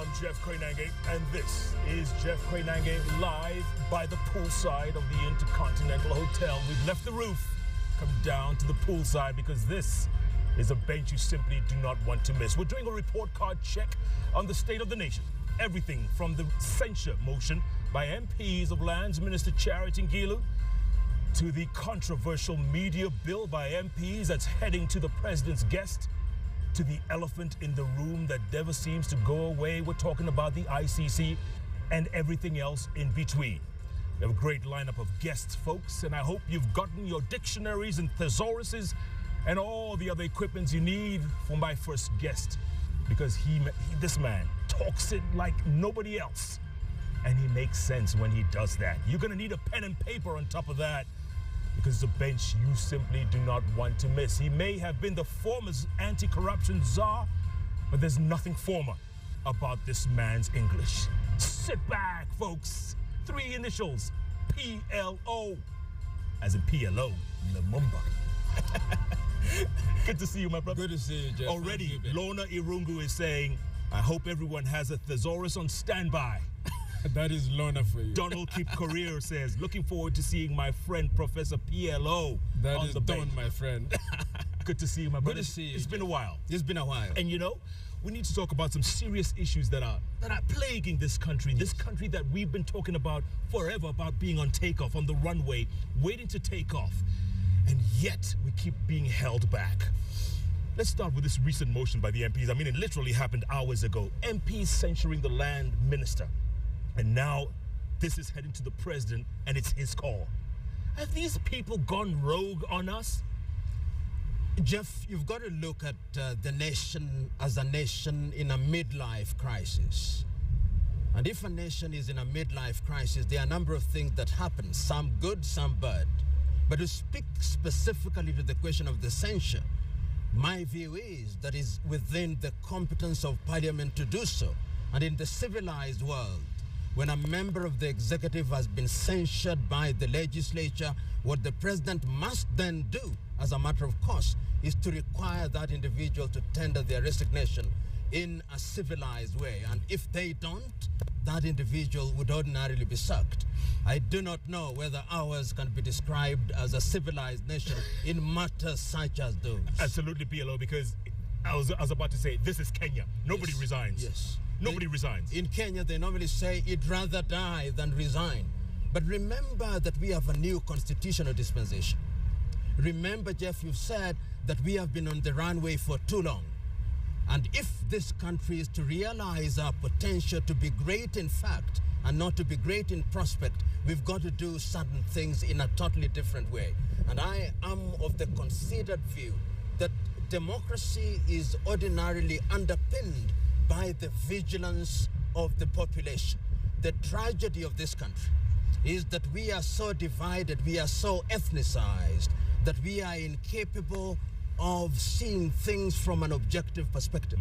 I'm Jeff Koinange, and this is Jeff Koinange live by the poolside of the Intercontinental Hotel. We've left the roof, come down to the poolside because this is a bench you simply do not want to miss. We're doing a report card check on the state of the nation. Everything from the censure motion by MPs of Lands Minister Charity Ngilu to the controversial media bill by MPs that's heading to the president's guest, to the elephant in the room that never seems to go away. We're talking about the ICC and everything else in between. We have a great lineup of guests, folks, and I hope you've gotten your dictionaries and thesauruses and all the other equipments you need for my first guest, because this man talks it like nobody else, and he makes sense when he does that. You're gonna need a pen and paper on top of that, because it's a bench you simply do not want to miss. He may have been the former anti-corruption czar, but there's nothing former about this man's English. Sit back, folks. 3 initials, PLO, as in PLO, Lumumba. Good to see you, my brother. Good to see you, Jeff. Already, Lona Irungu is saying, I hope everyone has a thesaurus on standby. That is Lona for you. Donald Keep Career says, looking forward to seeing my friend Professor PLO that on is the bench. Don, my friend. Good to see you, my brother. Good to see you. It's been a while. It's been a while. And you know, we need to talk about some serious issues that are plaguing this country. Yes. This country that we've been talking about forever, about being on takeoff, on the runway, waiting to take off. And yet we keep being held back. Let's start with this recent motion by the MPs. I mean, it literally happened hours ago. MPs censuring the land minister. And now this is heading to the president, and it's his call. Have these people gone rogue on us? Jeff, you've got to look at the nation as a nation in a midlife crisis. And if a nation is in a midlife crisis, there are a number of things that happen, some good, some bad. But to speak specifically to the question of the censure, my view is that it's within the competence of Parliament to do so. And in the civilized world, when a member of the executive has been censured by the legislature, what the president must then do, as a matter of course, is to require that individual to tender their resignation in a civilized way. And if they don't, that individual would ordinarily be sacked. I do not know whether ours can be described as a civilized nation in matters such as those. Absolutely, PLO, because I was about to say, this is Kenya. Nobody resigns. Yes. Nobody resigns. In Kenya, they normally say, "I'd rather die than resign." But remember that we have a new constitutional dispensation. Remember, Jeff, you said that we have been on the runway for too long. And if this country is to realize our potential to be great in fact and not to be great in prospect, we've got to do certain things in a totally different way. And I am of the considered view that democracy is ordinarily underpinned by the vigilance of the population. The tragedy of this country is that we are so divided, we are so ethnicized, that we are incapable of seeing things from an objective perspective.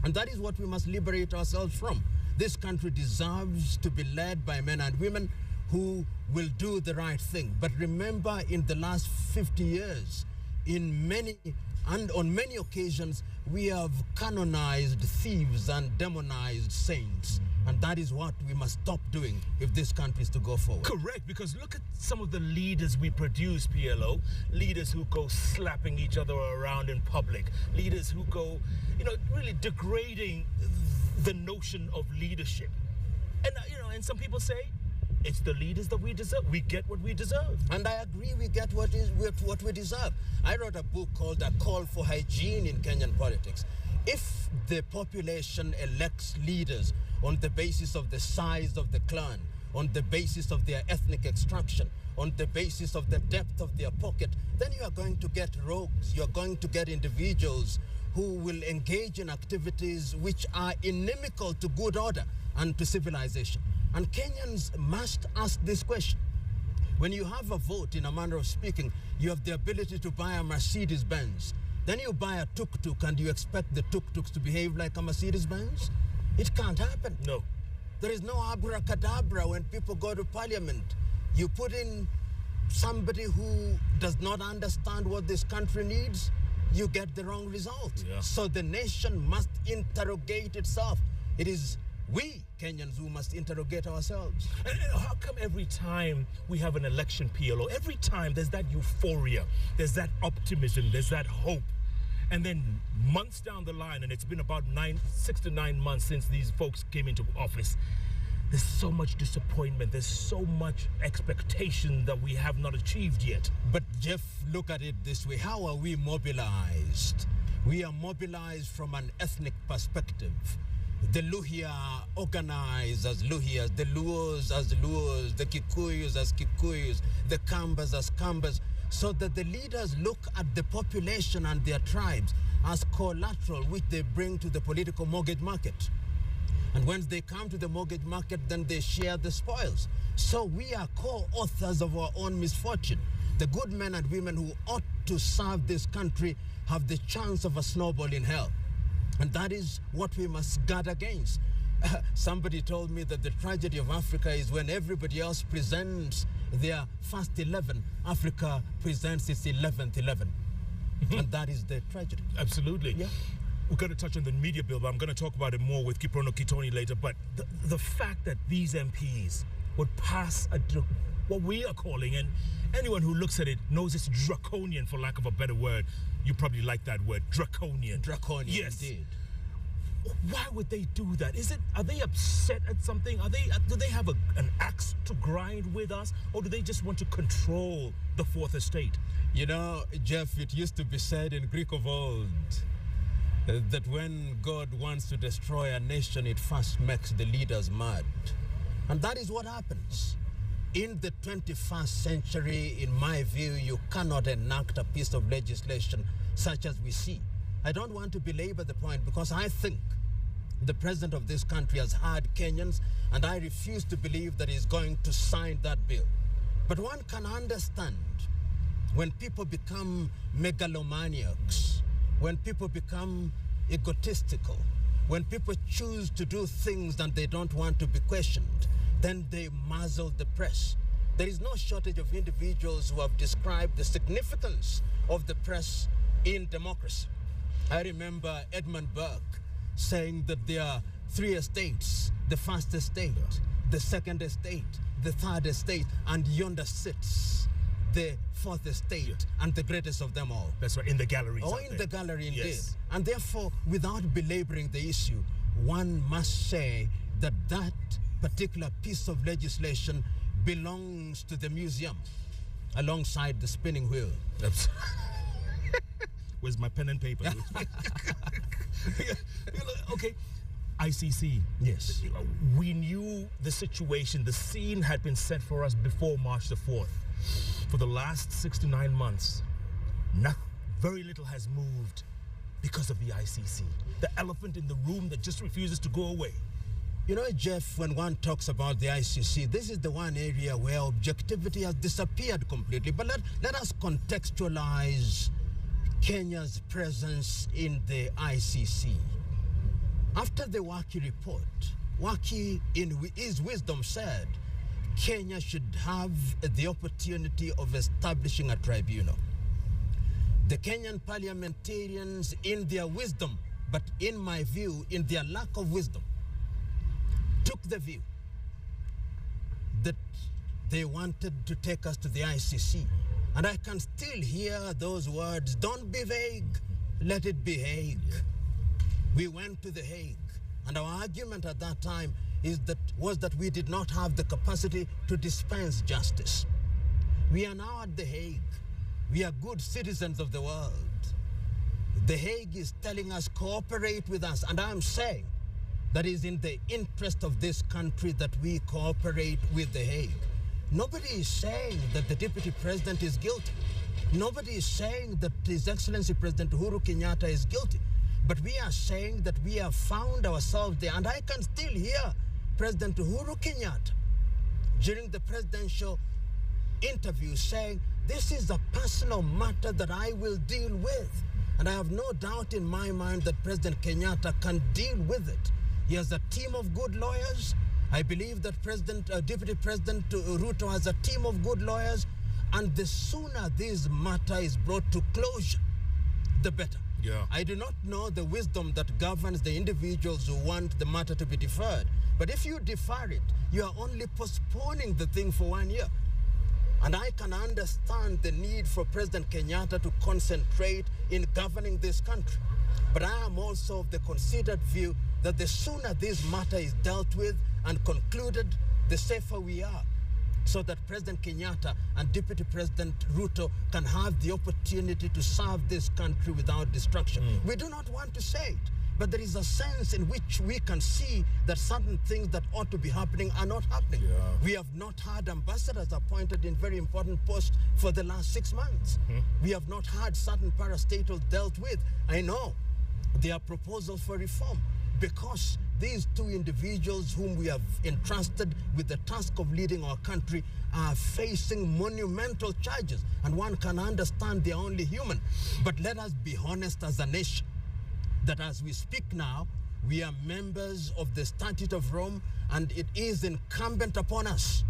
And that is what we must liberate ourselves from. This country deserves to be led by men and women who will do the right thing. But remember, in the last 50 years, on many occasions, we have canonized thieves and demonized saints. And that is what we must stop doing if this country is to go forward. Correct, because look at some of the leaders we produce, PLO. Leaders who go slapping each other around in public. Leaders who go, really degrading the notion of leadership. And, and some people say, it's the leaders that we deserve. We get what we deserve. And I agree, we get what we deserve. I wrote a book called A Call for Hygiene in Kenyan Politics. If the population elects leaders on the basis of the size of the clan, on the basis of their ethnic extraction, on the basis of the depth of their pocket, then you are going to get rogues. You are going to get individuals who will engage in activities which are inimical to good order and to civilization. And Kenyans must ask this question. When you have a vote, in a manner of speaking, you have the ability to buy a Mercedes-Benz. Then you buy a tuk-tuk and you expect the tuk-tuks to behave like a Mercedes-Benz? It can't happen. No. There is no abracadabra when people go to parliament. You put in somebody who does not understand what this country needs, you get the wrong result. Yeah. So the nation must interrogate itself. It is we Kenyans who must interrogate ourselves. And how come every time we have an election, PLO, every time there's that euphoria, there's that optimism, there's that hope, and then months down the line, and it's been about 6 to 9 months since these folks came into office, there's so much disappointment, there's so much expectation that we have not achieved yet. But Jeff, look at it this way. How are we mobilized? We are mobilized from an ethnic perspective. The Luhya are organized as Luhyas, the Luos as Luos, the Kikuyus as Kikuyus, the Kambas as Kambas, so that the leaders look at the population and their tribes as collateral which they bring to the political mortgage market. And when they come to the mortgage market, then they share the spoils. So we are co-authors of our own misfortune. The good men and women who ought to serve this country have the chance of a snowball in hell. And that is what we must guard against. Somebody told me that the tragedy of Africa is when everybody else presents their first 11, Africa presents its 11th 11. And that is the tragedy. Absolutely. Yeah. We're going to touch on the media bill, but I'm going to talk about it more with Kiprono Kitoni later. But the fact that these MPs would pass what we are calling, and anyone who looks at it knows it's draconian, for lack of a better word. You probably like that word, draconian. Draconian, yes. Indeed. Why would they do that? Are they upset at something? Do they have an axe to grind with us, or do they just want to control the fourth estate? You know, Jeff, it used to be said in Greek of old that when God wants to destroy a nation, it first makes the leaders mad. And that is what happens. In the 21st century, in my view, you cannot enact a piece of legislation such as we see. I don't want to belabor the point because I think the president of this country has heard Kenyans, and I refuse to believe that he's going to sign that bill. But one can understand when people become megalomaniacs, when people become egotistical, when people choose to do things that they don't want to be questioned, then they muzzle the press. There is no shortage of individuals who have described the significance of the press in democracy. I remember Edmund Burke saying that there are 3 estates: the first estate, the second estate, the third estate, and yonder sits the fourth estate, and the greatest of them all. That's right, in the gallery. Oh, in the gallery, indeed. Yes. And therefore, without belaboring the issue, one must say that that particular piece of legislation belongs to the museum alongside the spinning wheel. Where's my pen and paper? Okay, ICC. Yes. We knew the situation, the scene had been set for us before March the 4th. For the last 6 to 9 months, very little has moved because of the ICC. The elephant in the room that just refuses to go away. You know, Jeff, when one talks about the ICC, this is the one area where objectivity has disappeared completely. But let us contextualize Kenya's presence in the ICC. After the Waki report, Waki, in his wisdom, said Kenya should have the opportunity of establishing a tribunal. The Kenyan parliamentarians, in their wisdom, but in my view, in their lack of wisdom, took the view that they wanted to take us to the ICC. And I can still hear those words, don't be vague, let it be Hague. Yeah. We went to the Hague, and our argument at that time was that we did not have the capacity to dispense justice. We are now at the Hague. We are good citizens of the world. The Hague is telling us, cooperate with us, and I'm saying that is in the interest of this country that we cooperate with the Hague. Nobody is saying that the deputy president is guilty. Nobody is saying that His Excellency President Uhuru Kenyatta is guilty. But we are saying that we have found ourselves there. And I can still hear President Uhuru Kenyatta during the presidential interview saying, this is a personal matter that I will deal with. And I have no doubt in my mind that President Kenyatta can deal with it. He has a team of good lawyers. I believe that Deputy President Ruto has a team of good lawyers. And the sooner this matter is brought to closure, the better. Yeah. I do not know the wisdom that governs the individuals who want the matter to be deferred. But if you defer it, you are only postponing the thing for 1 year. And I can understand the need for President Kenyatta to concentrate in governing this country. But I am also of the considered view that the sooner this matter is dealt with and concluded, the safer we are, so that President Kenyatta and Deputy President Ruto can have the opportunity to serve this country without distraction. We do not want to say it, but there is a sense in which we can see that certain things that ought to be happening are not happening. Yeah. We have not had ambassadors appointed in very important posts for the last 6 months. We have not had certain parastatals dealt with. I know there are proposals for reform because these two individuals whom we have entrusted with the task of leading our country are facing monumental charges, and one can understand they are only human. But let us be honest as a nation, that as we speak now, we are members of the Statute of Rome, and it is incumbent upon us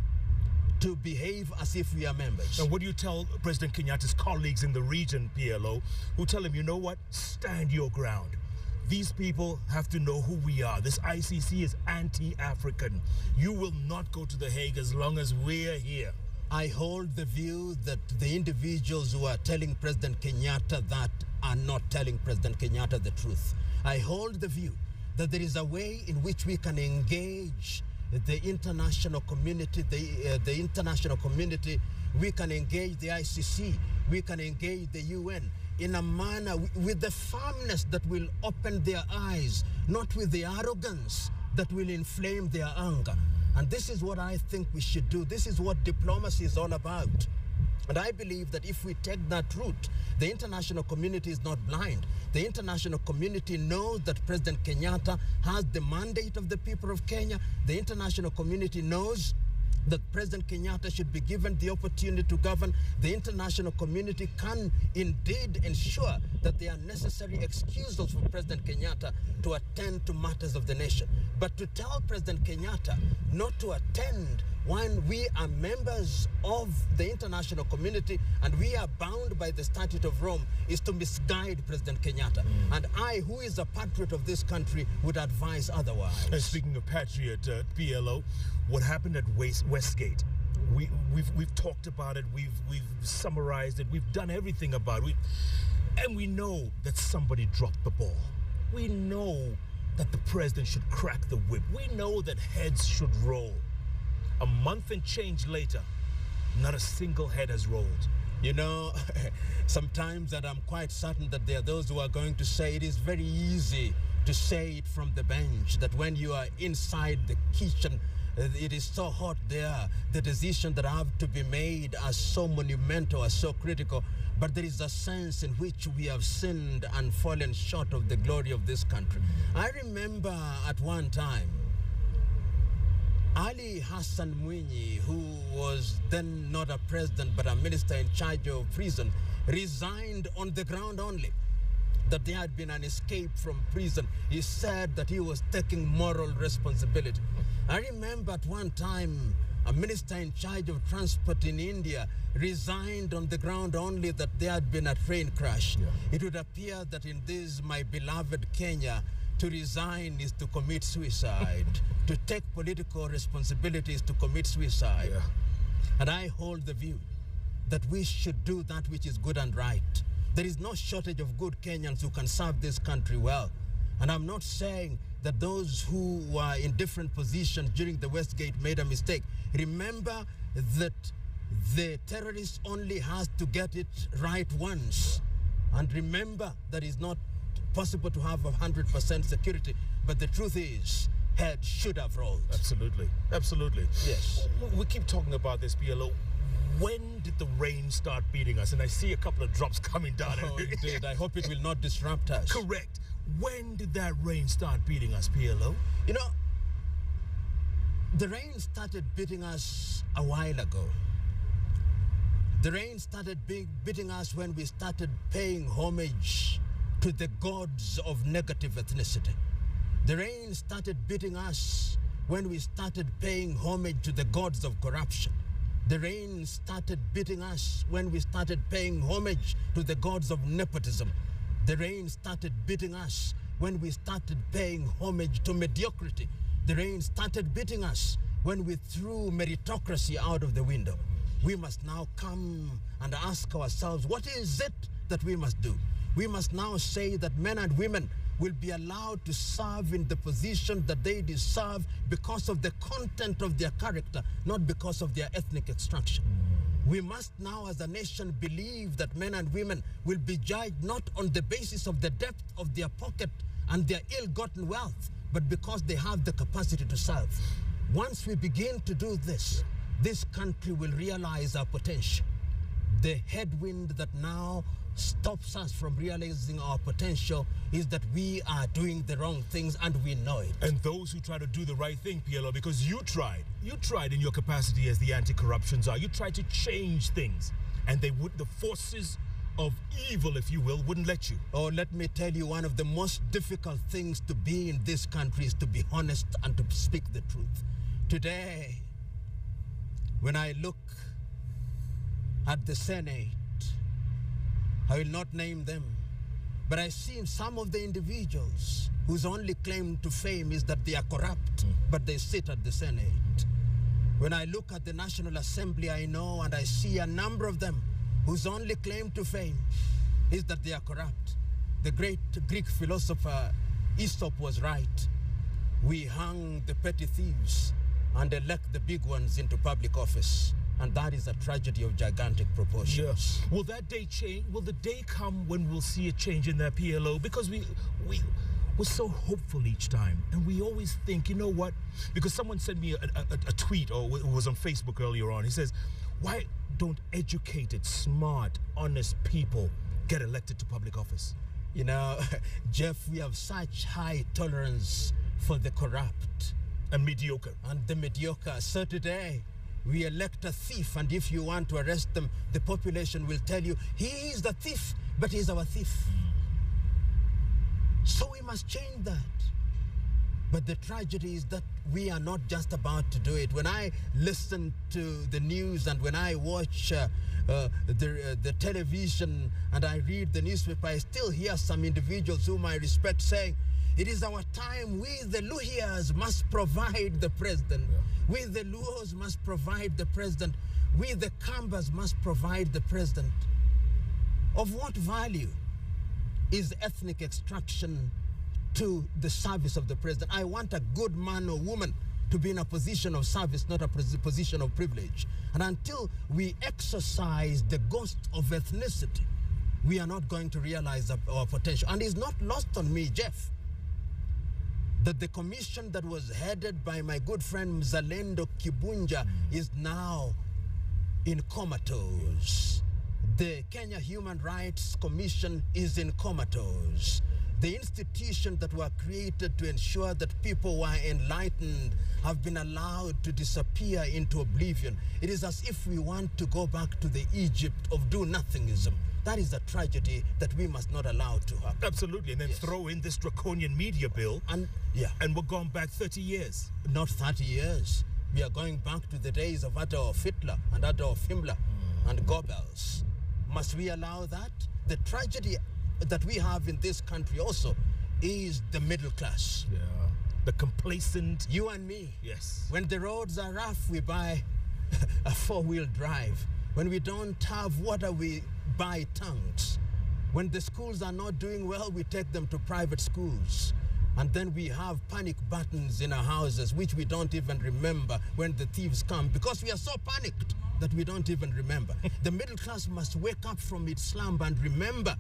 to behave as if we are members. And what do you tell President Kenyatta's colleagues in the region, PLO, who tell him, you know what, stand your ground? These people have to know who we are. This ICC is anti-African. You will not go to The Hague as long as we're here. I hold the view that the individuals who are telling President Kenyatta that are not telling President Kenyatta the truth. I hold the view that there is a way in which we can engage the international community, the international community. We can engage the ICC. We can engage the UN in a manner with the firmness that will open their eyes, not with the arrogance that will inflame their anger. And this is what I think we should do. This is what diplomacy is all about. And I believe that if we take that route, the international community is not blind. The international community knows that President Kenyatta has the mandate of the people of Kenya. The international community knows that President Kenyatta should be given the opportunity to govern. The international community can indeed ensure that there are necessary excusals for President Kenyatta to attend to matters of the nation. But to tell President Kenyatta not to attend when we are members of the international community and we are bound by the Statute of Rome is to misguide President Kenyatta. And I, who is a patriot of this country, would advise otherwise. And speaking of patriot, PLO, what happened at Westgate? We've talked about it. We've summarized it. We've done everything about it. And we know that somebody dropped the ball. We know that the president should crack the whip. We know that heads should roll. A month and change later, not a single head has rolled. You know, sometimes, and I'm quite certain that there are those who are going to say it is very easy to say it from the bench, that when you are inside the kitchen, it is so hot there, the decisions that have to be made are so monumental, are so critical. But there is a sense in which we have sinned and fallen short of the glory of this country. I remember at one time, Ali Hassan Mwinyi, who was then not a president but a minister in charge of prison, resigned on the ground only that there had been an escape from prison. He said that he was taking moral responsibility. I remember at one time a minister in charge of transport in India resigned on the ground only that there had been a train crash. Yeah. It would appear that in this, my beloved Kenya, to resign is to commit suicide. To take political responsibility is to commit suicide. Yeah. And I hold the view that we should do that which is good and right. There is no shortage of good Kenyans who can serve this country well. And I'm not saying that those who were in different positions during the Westgate made a mistake. Remember that the terrorist only has to get it right once. And remember that it's not possible to have 100% security. But the truth is, head should have rolled. Absolutely. Absolutely. Yes. We keep talking about this, PLO. When did the rain start beating us? And I see a couple of drops coming down. Oh, indeed. I hope it will not disrupt us. Correct. When did that rain start beating us, PLO? You know, the rain started beating us a while ago. The rain started beating us when we started paying homage to the gods of negative ethnicity. The rain started beating us when we started paying homage to the gods of corruption. The rain started beating us when we started paying homage to the gods of nepotism. The rain started beating us when we started paying homage to mediocrity. The rain started beating us when we threw meritocracy out of the window. We must now come and ask ourselves, what is it that we must do? We must now say that men and women will be allowed to serve in the position that they deserve because of the content of their character, not because of their ethnic extraction. We must now as a nation believe that men and women will be judged not on the basis of the depth of their pocket and their ill-gotten wealth, but because they have the capacity to serve. Once we begin to do this, this country will realize our potential. The headwind that now stops us from realizing our potential is that we are doing the wrong things and we know it. And those who try to do the right thing, PLO, because you tried in your capacity as the anti-corruption czar, you tried to change things, and the forces of evil, if you will, wouldn't let you. Oh, let me tell you, one of the most difficult things to be in this country is to be honest and to speak the truth. Today, when I look at the Senate, I will not name them, but I see some of the individuals whose only claim to fame is that they are corrupt, but they sit at the Senate. When I look at the National Assembly, I know and I see a number of them whose only claim to fame is that they are corrupt. The great Greek philosopher Aesop was right. We hang the petty thieves and elect the big ones into public office. And that is a tragedy of gigantic proportions. Yes. Will that day change? Will the day come when we'll see a change in their PLO? Because we're so hopeful each time. And we always think, you know what? Because someone sent me a tweet, or it was on Facebook earlier on. He says, why don't educated, smart, honest people get elected to public office? You know, Jeff, we have such high tolerance for the corrupt. And mediocre. And the mediocre. So today, we elect a thief, and if you want to arrest them, the population will tell you, he is the thief, but he's our thief. So we must change that. But the tragedy is that we are not just about to do it. When I listen to the news and when I watch the television and I read the newspaper, I still hear some individuals whom I respect saying, it is our time. We, the Luhias, must provide the president. We, the Luos, must provide the president. We, the Kambas, must provide the president. Of what value is ethnic extraction to the service of the president? I want a good man or woman to be in a position of service, not a position of privilege. And until we exercise the ghost of ethnicity, we are not going to realize our potential. And it's not lost on me, Jeff, that the commission that was headed by my good friend Mzalendo Kibunja is now in comatose. The Kenya Human Rights Commission is in comatose. The institutions that were created to ensure that people were enlightened have been allowed to disappear into oblivion. It is as if we want to go back to the Egypt of do-nothingism. That is a tragedy that we must not allow to happen. Absolutely, and then throw in this draconian media bill, and we're going back 30 years. Not 30 years. We are going back to the days of Adolf Hitler and Adolf Himmler and Goebbels. Must we allow that? The tragedy that we have in this country also is the middle class. Yeah, the complacent. You and me. Yes. When the roads are rough, we buy a four-wheel drive. When we don't have water, we buy tanks. When the schools are not doing well, we take them to private schools. And then we have panic buttons in our houses, which we don't even remember when the thieves come, because we are so panicked that we don't even remember. The middle class must wake up from its slumber and remember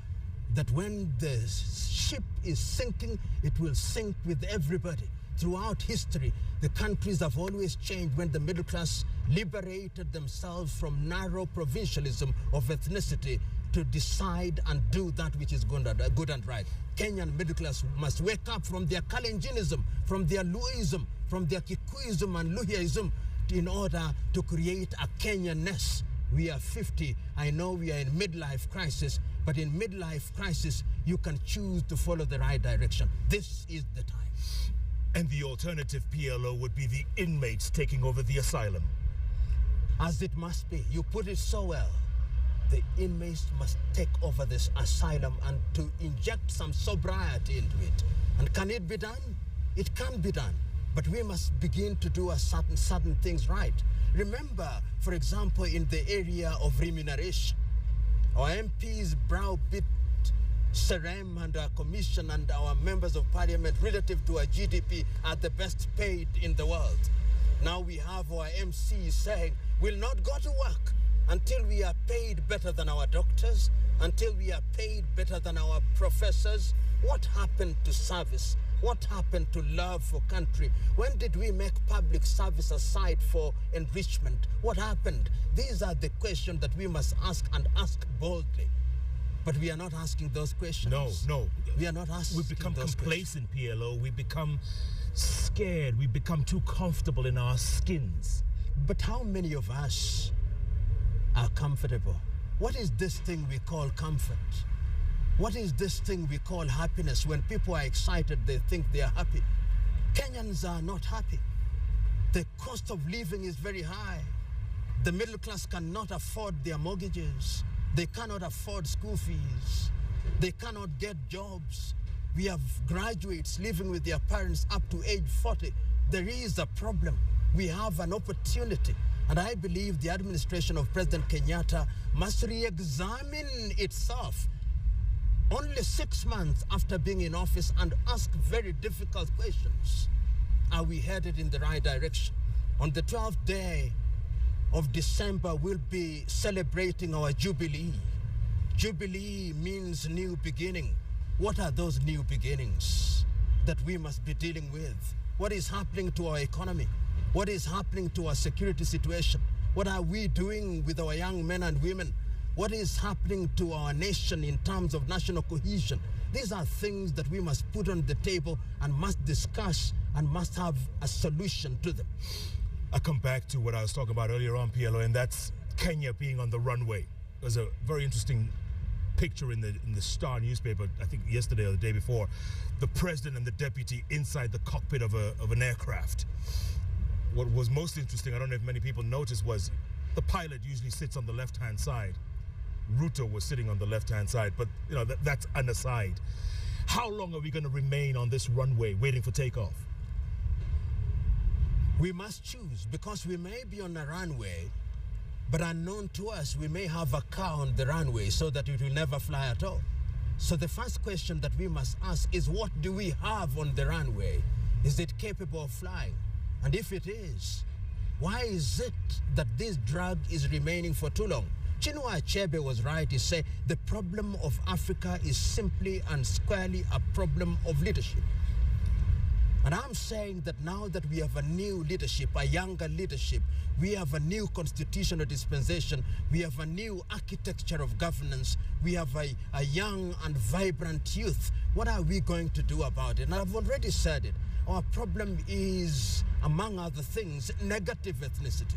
that when the ship is sinking, it will sink with everybody. Throughout history, the countries have always changed when the middle class liberated themselves from narrow provincialism of ethnicity to decide and do that which is good and right. Kenyan middle class must wake up from their Kalenjinism, from their Luism, from their Kikuism and Luhiaism in order to create a Kenyanness. We are 50. I know we are in midlife crisis, but in midlife crisis, you can choose to follow the right direction. This is the time. And the alternative PLO would be the inmates taking over the asylum. As it must be. You put it so well. the inmates must take over this asylum and to inject some sobriety into it. And can it be done? It can be done. But we must begin to do certain things right. Remember, for example, in the area of remuneration, our MPs browbeat Serem and our commission and our members of parliament relative to our GDP are the best paid in the world. Now we have our MCs saying we'll not go to work until we are paid better than our doctors, until we are paid better than our professors. What happened to service? What happened to love for country? When did we make public service a site for enrichment? What happened? These are the questions that we must ask, and ask boldly. But we are not asking those questions. No. We are not asking. We become complacent, PLO. We become scared. We become too comfortable in our skins. But how many of us are comfortable? What is this thing we call comfort? What is this thing we call happiness? When people are excited, they think they are happy. Kenyans are not happy. The cost of living is very high. The middle class cannot afford their mortgages. They cannot afford school fees. They cannot get jobs. We have graduates living with their parents up to age 40. There is a problem. We have an opportunity. And I believe the administration of President Kenyatta must re-examine itself only 6 months after being in office and ask very difficult questions. Are we headed in the right direction? On the 12th day of December, we'll be celebrating our Jubilee. Jubilee means new beginning. What are those new beginnings that we must be dealing with? What is happening to our economy? What is happening to our security situation? What are we doing with our young men and women? What is happening to our nation in terms of national cohesion? These are things that we must put on the table and must discuss and must have a solution to them. I come back to what I was talking about earlier on, PLO, and that's Kenya being on the runway. There's a very interesting picture in the Star newspaper, I think yesterday or the day before, the president and the deputy inside the cockpit of an aircraft. What was most interesting, I don't know if many people noticed, was the pilot usually sits on the left-hand side. Ruto was sitting on the left-hand side, but you know that's an aside. How long are we going to remain on this runway waiting for takeoff? We must choose, because we may be on a runway, but unknown to us, we may have a car on the runway so that it will never fly at all. So the first question that we must ask is, what do we have on the runway? Is it capable of flying? And if it is, why is it that this drug is remaining for too long? Chinua Achebe was right. He said the problem of Africa is simply and squarely a problem of leadership. And I'm saying that now that we have a new leadership, a younger leadership, we have a new constitutional dispensation, we have a new architecture of governance, we have a young and vibrant youth. What are we going to do about it? And I've already said it. Our problem is, among other things, negative ethnicity.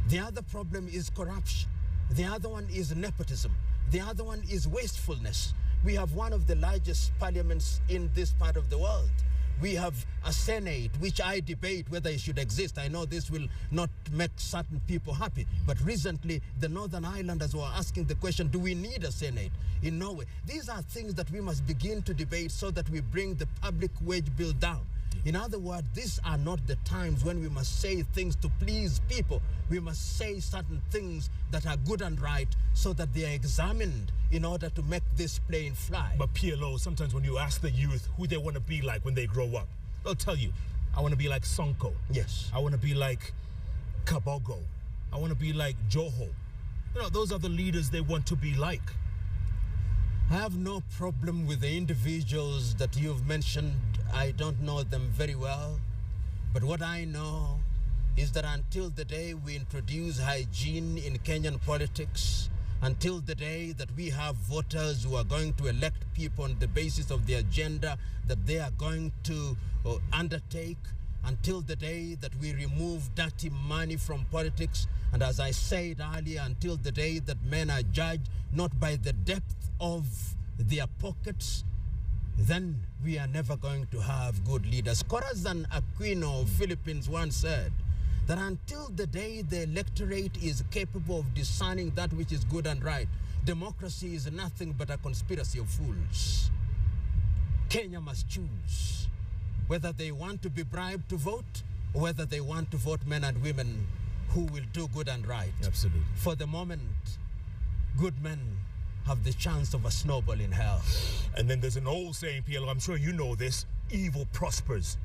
The other problem is corruption. The other one is nepotism. The other one is wastefulness. We have one of the largest parliaments in this part of the world. We have a Senate, which I debate whether it should exist. I know this will not make certain people happy. But recently, the Northern Islanders were asking the question, do we need a Senate in Norway? These are things that we must begin to debate so that we bring the public wage bill down. In other words, these are not the times when we must say things to please people. We must say certain things that are good and right so that they are examined in order to make this plane fly. But PLO, sometimes when you ask the youth who they want to be like when they grow up, they'll tell you, I want to be like Sonko. Yes. I want to be like Kabogo. I want to be like Joho. You know, those are the leaders they want to be like. I have no problem with the individuals that you've mentioned. I don't know them very well. But what I know is that until the day we introduce hygiene in Kenyan politics, until the day that we have voters who are going to elect people on the basis of the agenda that they are going to undertake, until the day that we remove dirty money from politics, and as I said earlier, until the day that men are judged not by the depth of their pockets, then we are never going to have good leaders. Corazon Aquino of Philippines once said that until the day the electorate is capable of discerning that which is good and right, democracy is nothing but a conspiracy of fools. Kenya must choose whether they want to be bribed to vote or whether they want to vote men and women who will do good and right. Absolutely. For the moment, good men have the chance of a snowball in hell. And then there's an old saying, PLO, I'm sure you know this, evil prospers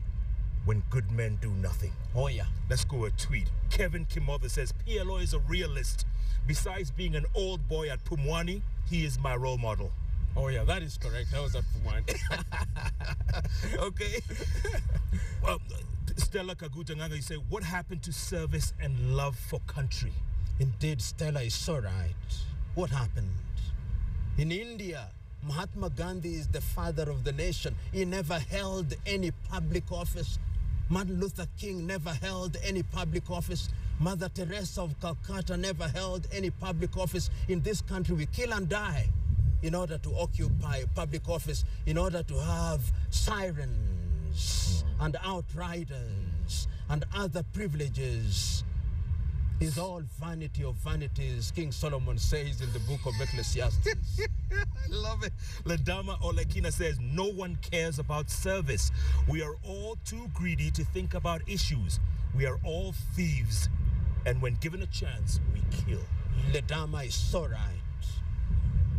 when good men do nothing. Oh, yeah. Let's go a tweet. Kevin Kimother says, PLO is a realist. Besides being an old boy at Pumwani, he is my role model. Oh, yeah, that is correct. I was at Pumwani. Okay. Well, Stella Kagutanganga, you say, what happened to service and love for country? Indeed, Stella is so right. What happened? In India, Mahatma Gandhi is the father of the nation. He never held any public office. Martin Luther King never held any public office. Mother Teresa of Calcutta never held any public office. In this country, we kill and die in order to occupy public office, in order to have sirens and outriders and other privileges. Is all vanity of vanities, King Solomon says in the book of Ecclesiastes. I love it. Ladama Olekina says, no one cares about service. We are all too greedy to think about issues. We are all thieves. And when given a chance, we kill. Ladama is so right.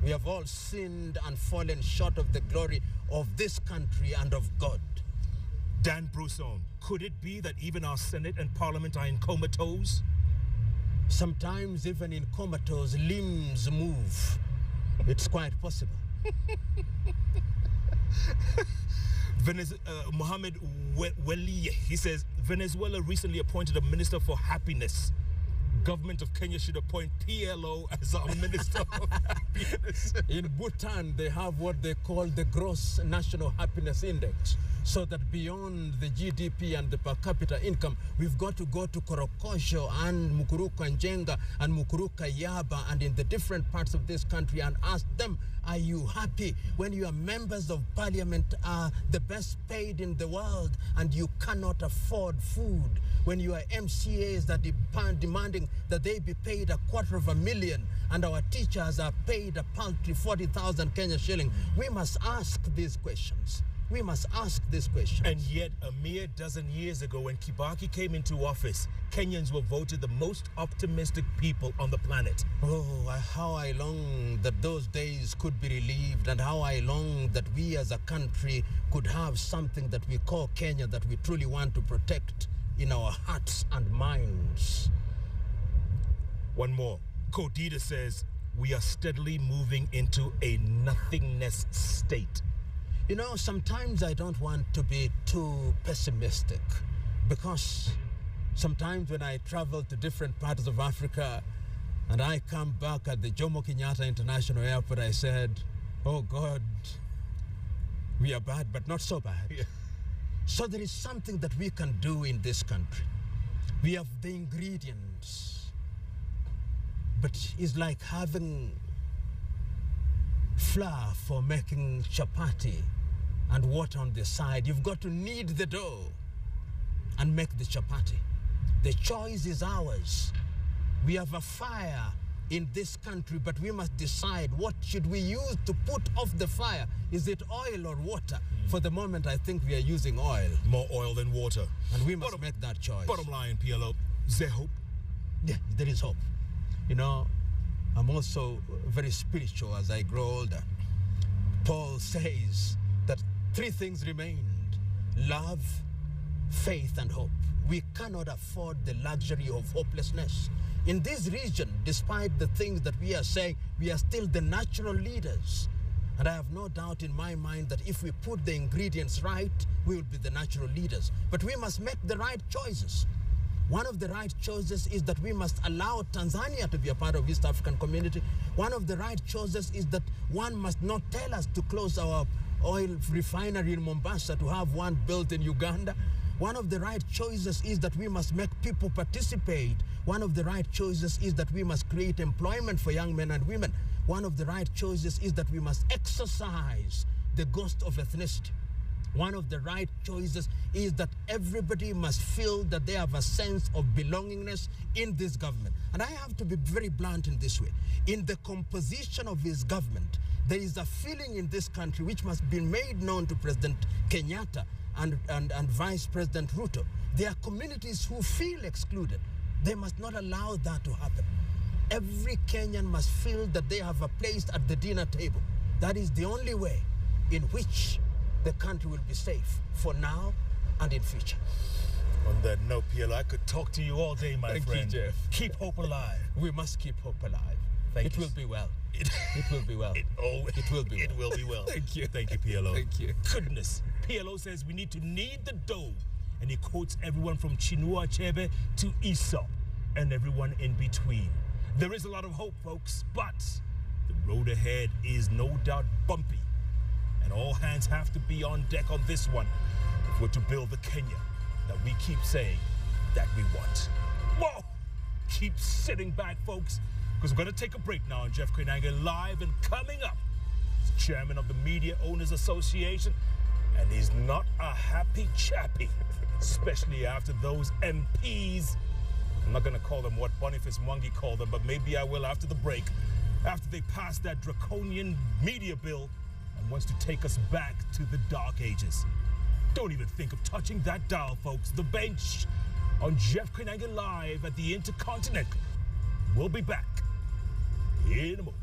We have all sinned and fallen short of the glory of this country and of God. Dan Brousson, could it be that even our Senate and Parliament are in comatose? Sometimes even in comatose, limbs move. It's quite possible. Mohammed Weliye, he says, Venezuela recently appointed a minister for happiness. Government of Kenya should appoint PLO as our minister of happiness. In Bhutan, they have what they call the gross national happiness index. So that beyond the GDP and the per capita income, we've got to go to Korokosho and Mukuruka Njenga and Mukuruka Yaba and in the different parts of this country and ask them, are you happy when your members of parliament are the best paid in the world and you cannot afford food? When your MCAs are demanding that they be paid $250,000 and our teachers are paid a paltry 40,000 Kenya shilling? We must ask these questions. We must ask this question. And yet, a mere dozen years ago, when Kibaki came into office, Kenyans were voted the most optimistic people on the planet. Oh, how I long that those days could be relieved, and how I long that we as a country could have something that we call Kenya that we truly want to protect in our hearts and minds. One more. Kodida says, we are steadily moving into a nothingness state. You know, sometimes I don't want to be too pessimistic because sometimes when I travel to different parts of Africa and I come back at the Jomo Kenyatta International Airport, I said, oh God, we are bad, but not so bad. Yeah. So there is something that we can do in this country. We have the ingredients, but it's like having flour for making chapati and water on the side. You've got to knead the dough and make the chapati. The choice is ours. We have a fire in this country, but we must decide what should we use to put off the fire. Is it oil or water? For the moment, I think we are using oil. More oil than water. And we must make that choice. Bottom line, PLO, is there hope? Yeah, there is hope. You know, I'm also very spiritual as I grow older. Paul says that 3 things remained: love, faith, and hope. We cannot afford the luxury of hopelessness. In this region, despite the things that we are saying, we are still the natural leaders. And I have no doubt in my mind that if we put the ingredients right, we will be the natural leaders. But we must make the right choices. One of the right choices is that we must allow Tanzania to be a part of East African community. One of the right choices is that one must not tell us to close our oil refinery in Mombasa to have one built in Uganda. One of the right choices is that we must make people participate. One of the right choices is that we must create employment for young men and women. One of the right choices is that we must exercise the ghost of ethnicity. One of the right choices is that everybody must feel that they have a sense of belongingness in this government. And I have to be very blunt in this way. In the composition of his government, there is a feeling in this country which must be made known to President Kenyatta and Vice President Ruto. There are communities who feel excluded. They must not allow that to happen. Every Kenyan must feel that they have a place at the dinner table. That is the only way in which the country will be safe for now and in future. On that note, PLO, I could talk to you all day, my friend. Thank you, Jeff. Keep hope alive. We must keep hope alive. Thank you. It will be well. It will be well. It will be well. It will be well. Thank you. Thank you, PLO. Thank you. Goodness. PLO says we need to knead the dough. And he quotes everyone from Chinua Achebe to Aesop and everyone in between. There is a lot of hope, folks, but the road ahead is no doubt bumpy. And all hands have to be on deck on this one if we're to build the Kenya that we keep saying that we want. Whoa! Keep sitting back, folks, because we're going to take a break now on Jeff Koinange Live, and coming up, he's chairman of the Media Owners Association, and he's not a happy chappy, especially after those MPs. I'm not going to call them what Boniface Mwangi called them, but maybe I will after the break, after they pass that draconian media bill and wants to take us back to the dark ages. Don't even think of touching that dial, folks. The Bench on Jeff Koinange Live at the Intercontinental. We'll be back in a moment.